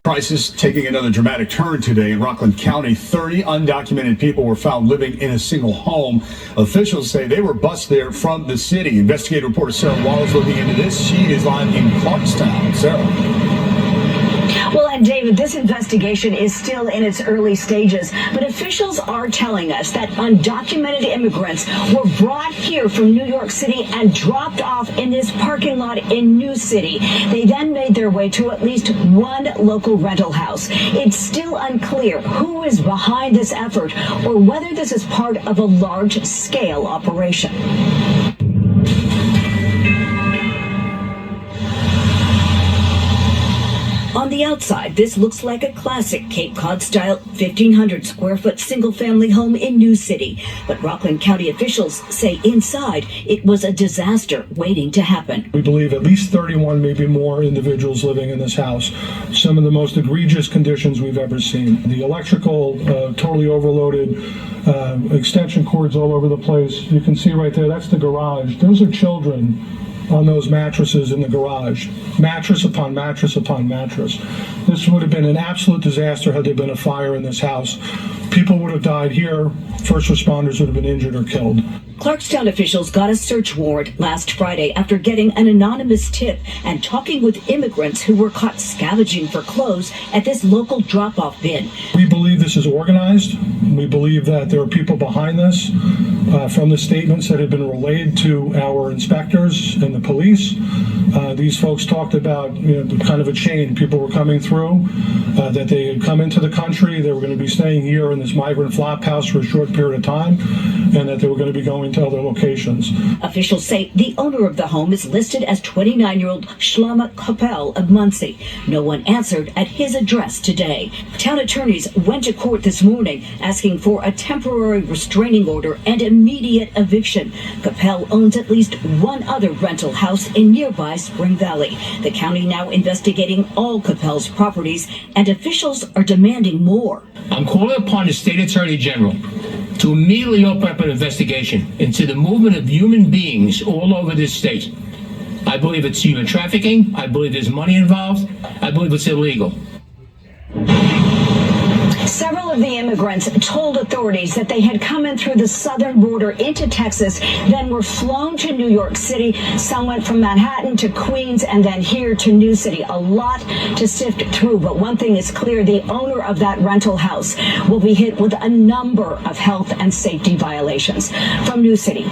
Crisis taking another dramatic turn today in Rockland County. 30 undocumented people were found living in a single home. Officials say they were bused there from the city. Investigative reporter Sarah Wall is looking into this. She is live in Clarkstown. Sarah. Well, and David, this investigation is still in its early stages, but officials are telling us that undocumented immigrants were brought here from New York City and dropped off in this parking lot in New City. They then made their way to at least one local rental house. It's still unclear who is behind this effort or whether this is part of a large-scale operation. On the outside, this looks like a classic Cape Cod-style 1,500 square foot single-family home in New City. But Rockland County officials say inside it was a disaster waiting to happen. We believe at least 31, maybe more individuals living in this house. Some of the most egregious conditions we've ever seen. The electrical totally overloaded, extension cords all over the place. You can see right there, that's the garage. Those are children on those mattresses in the garage, mattress upon mattress upon mattress. This would have been an absolute disaster had there been a fire in this house. People would have died here. First responders would have been injured or killed. Clarkstown officials got a search warrant last Friday after getting an anonymous tip and talking with immigrants who were caught scavenging for clothes at this local drop-off bin. We believe this is organized. We believe that there are people behind this from the statements that have been relayed to our inspectors and the police. These folks talked about kind of a chain. People were coming through, that they had come into the country, they were going to be staying here in this migrant flop house for a short period of time, and that they were going to be going to other locations. Officials say the owner of the home is listed as 29-year-old Shlomo Koppel of Muncie. No one answered at his address today. Town attorneys went to court this morning asking for a temporary restraining order and immediate eviction. Koppel owns at least one other rental house in nearby Spring Valley. The county now investigating all Koppel's properties, and officials are demanding more. I'm calling upon the state attorney general to immediately open up an investigation into the movement of human beings all over this state. I believe it's human trafficking. I believe there's money involved. I believe it's illegal. Several of the immigrants told authorities that they had come in through the southern border into Texas, then were flown to New York City. Some went from Manhattan to Queens and then here to New City. A lot to sift through, but one thing is clear: the owner of that rental house will be hit with a number of health and safety violations. From New City.